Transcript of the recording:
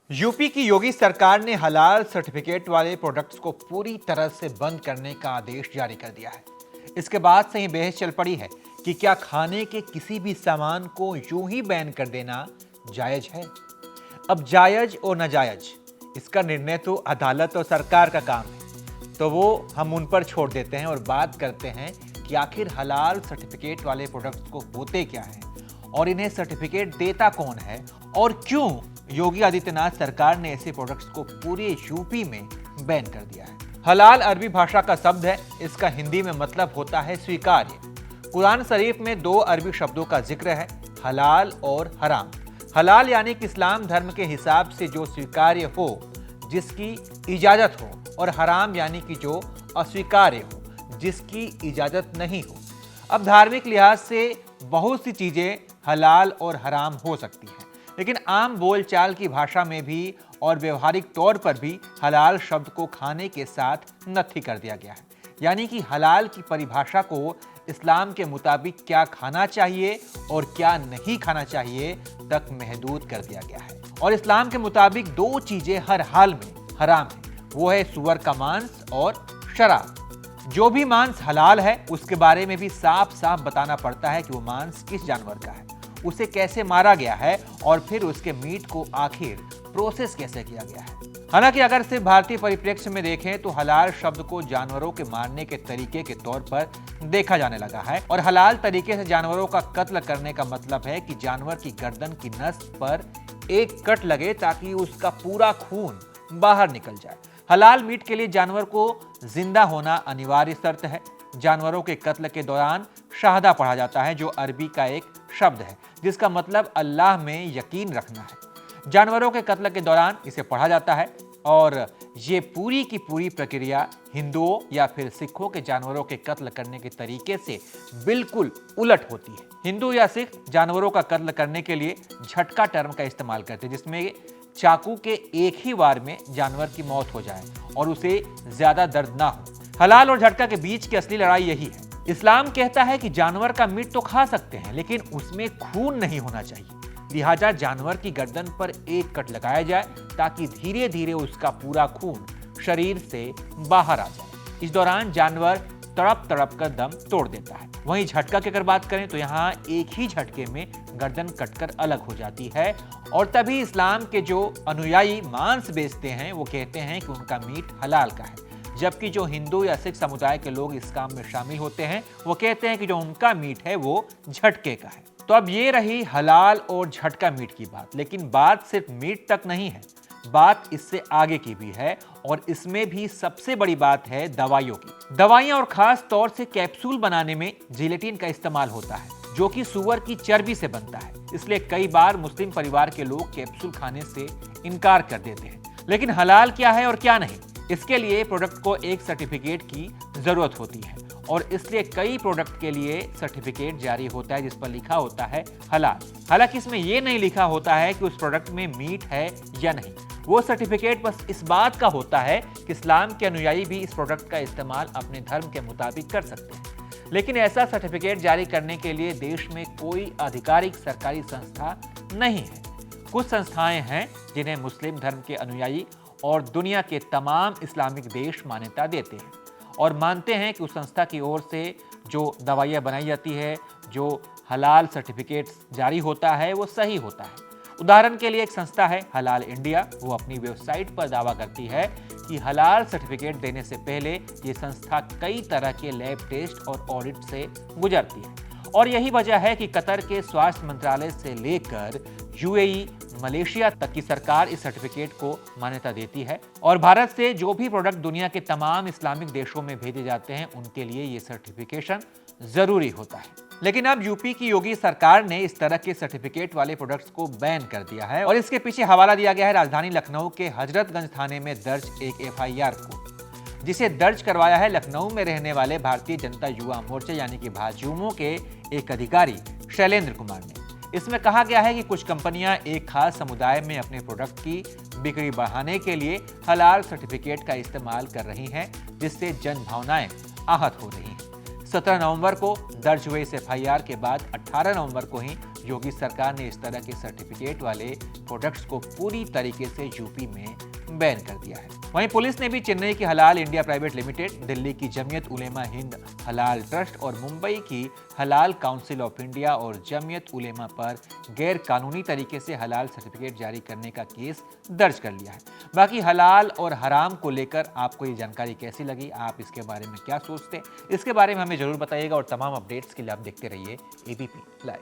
UP की योगी सरकार ने हलाल सर्टिफिकेट वाले प्रोडक्ट्स को पूरी तरह से बंद करने का आदेश जारी कर दिया है। इसके बाद से ही बहस चल पड़ी है कि क्या खाने के किसी भी सामान को यूं ही बैन कर देना जायज है। अब जायज और नाजायज इसका निर्णय तो अदालत और सरकार का काम है, तो वो हम उन पर छोड़ देते हैं और बात करते हैं कि आखिर हलाल सर्टिफिकेट वाले प्रोडक्ट्स को होते क्या हैं और इन्हें सर्टिफिकेट देता कौन है और क्यों योगी आदित्यनाथ सरकार ने ऐसे प्रोडक्ट्स को पूरे यूपी में बैन कर दिया है। हलाल अरबी भाषा का शब्द है, इसका हिंदी में मतलब होता है स्वीकार्य। कुरान शरीफ में दो अरबी शब्दों का जिक्र है, हलाल और हराम। हलाल यानी कि इस्लाम धर्म के हिसाब से जो स्वीकार्य हो, जिसकी इजाजत हो, और हराम यानी कि जो अस्वीकार्य हो, जिसकी इजाजत नहीं हो। अब धार्मिक लिहाज से बहुत सी चीजें हलाल और हराम हो सकती हैं, लेकिन आम बोलचाल की भाषा में भी और व्यवहारिक तौर पर भी हलाल शब्द को खाने के साथ नथी कर दिया गया है। यानी कि हलाल की परिभाषा को इस्लाम के मुताबिक क्या खाना चाहिए और क्या नहीं खाना चाहिए तक महदूद कर दिया गया है। और इस्लाम के मुताबिक दो चीजें हर हाल में हराम है, वो है सूअर का मांस और शराब। जो भी मांस हलाल है उसके बारे में भी साफ साफ बताना पड़ता है कि वो मांस किस जानवर का है, उसे कैसे मारा गया है और फिर उसके मीट को आखिर प्रोसेस कैसे किया गया है। हालांकि अगर सिर्फ भारतीय परिप्रेक्ष्य में देखें तो हलाल शब्द को जानवरों के मारने के तरीके के तौर पर देखा जाने लगा है और हलाल तरीके से जानवरों का कत्ल करने का मतलब है कि जानवर की गर्दन की नस पर एक कट लगे ताकि उसका पूरा खून बाहर निकल जाए। हलाल मीट के लिए जानवर को जिंदा होना अनिवार्य शर्त है। जानवरों के कत्ल के दौरान शहादा पढ़ा जाता है, जो अरबी का एक शब्द है जिसका मतलब अल्लाह में यकीन रखना है। जानवरों के कत्ल के दौरान इसे पढ़ा जाता है और ये पूरी की पूरी प्रक्रिया हिंदुओं या फिर सिखों के जानवरों के कत्ल करने के तरीके से बिल्कुल उलट होती है। हिंदू या सिख जानवरों का कत्ल करने के लिए झटका टर्म का इस्तेमाल करते हैं, जिसमें चाकू के एक ही वार में जानवर की मौत हो जाए और उसे ज्यादा दर्द ना हो। हलाल और झटका के बीच की असली लड़ाई यही है। इस्लाम कहता है कि जानवर का मीट तो खा सकते हैं, लेकिन उसमें खून नहीं होना चाहिए। लिहाजा जानवर की गर्दन पर एक कट लगाया जाए ताकि धीरे धीरे उसका पूरा खून शरीर से बाहर आ जाए। इस दौरान जानवर तड़प तड़प कर दम तोड़ देता है। वहीं झटका की अगर बात करें तो यहाँ एक ही झटके में गर्दन कटकर अलग हो जाती है और तभी इस्लाम के जो अनुयायी मांस बेचते हैं वो कहते हैं कि उनका मीट हलाल का है, जबकि जो हिंदू या सिख समुदाय के लोग इस काम में शामिल होते हैं वो कहते हैं कि जो उनका मीट है वो झटके का है। तो अब ये रही हलाल और झटका मीट की बात, लेकिन बात सिर्फ मीट तक नहीं है, बात इससे आगे की भी है और इसमें भी सबसे बड़ी बात है दवाइयों की। दवाइयां और खास तौर से कैप्सूल बनाने में जिलेटिन का इस्तेमाल होता है, जो कि सूअर की चर्बी से बनता है। इसलिए कई बार मुस्लिम परिवार के लोग कैप्सूल खाने से इनकार कर देते हैं। लेकिन हलाल क्या है और क्या नहीं, इसके लिए प्रोडक्ट को एक सर्टिफिकेट की जरूरत होती है और इसलिए कई प्रोडक्ट के लिए सर्टिफिकेट जारी होता है जिस पर लिखा होता है हलाल। हालांकि इसमें यह नहीं लिखा होता है कि उस प्रोडक्ट में मीट है या नहीं। वो सर्टिफिकेट बस इस बात का होता है कि इस्लाम के अनुयायी भी इस प्रोडक्ट का इस्तेमाल अपने धर्म के मुताबिक कर सकते हैं। लेकिन ऐसा सर्टिफिकेट जारी करने के लिए देश में कोई आधिकारिक सरकारी संस्था नहीं है। कुछ संस्थाएं हैं जिन्हें मुस्लिम धर्म के अनुयायी और दुनिया के तमाम इस्लामिक देश मान्यता देते हैं और मानते हैं कि उस संस्था की ओर से जो दवाइयाँ बनाई जाती है, जो हलाल सर्टिफिकेट जारी होता है, वो सही होता है। उदाहरण के लिए एक संस्था है हलाल इंडिया, वो अपनी वेबसाइट पर दावा करती है कि हलाल सर्टिफिकेट देने से पहले ये संस्था कई तरह के लैब टेस्ट और ऑडिट से गुजरती है और यही वजह है कि कतर के स्वास्थ्य मंत्रालय से लेकर यूएई, मलेशिया तक की सरकार इस सर्टिफिकेट को मान्यता देती है और भारत से जो भी प्रोडक्ट दुनिया के तमाम इस्लामिक देशों में भेजे जाते हैं उनके लिए ये सर्टिफिकेशन जरूरी होता है। लेकिन अब यूपी की योगी सरकार ने इस तरह के सर्टिफिकेट वाले प्रोडक्ट्स को बैन कर दिया है और इसके पीछे हवाला दिया गया है राजधानी लखनऊ के हजरतगंज थाने में दर्ज एक एफआईआर को, जिसे दर्ज करवाया है लखनऊ में रहने वाले भारतीय जनता युवा मोर्चा यानी कि भाजयूमो के एक अधिकारी शैलेंद्र कुमार ने। इसमें कहा गया है कि कुछ कंपनियां एक खास समुदाय में अपने प्रोडक्ट की बिक्री बढ़ाने के लिए हलाल सर्टिफिकेट का इस्तेमाल कर रही हैं, जिससे जन भावनाएं आहत हो रही हैं। 17 नवंबर को दर्ज हुए इस एफआईआर के बाद 18 नवंबर को ही योगी सरकार ने इस तरह के सर्टिफिकेट वाले प्रोडक्ट्स को पूरी तरीके से यूपी में बैन कर दिया है। वहीं पुलिस ने भी चेन्नई की हलाल इंडिया प्राइवेट लिमिटेड, दिल्ली की जमीयत उलेमा हिंद हलाल ट्रस्ट और मुंबई की हलाल काउंसिल ऑफ इंडिया और जमीयत उलेमा पर गैर कानूनी तरीके से हलाल सर्टिफिकेट जारी करने का केस दर्ज कर लिया है। बाकी हलाल और हराम को लेकर आपको ये जानकारी कैसी लगी, आप इसके बारे में क्या सोचते हैं, इसके बारे में हमें जरूर बताइएगा और तमाम अपडेट्स के लिए आप देखते रहिए एबीपी लाइव।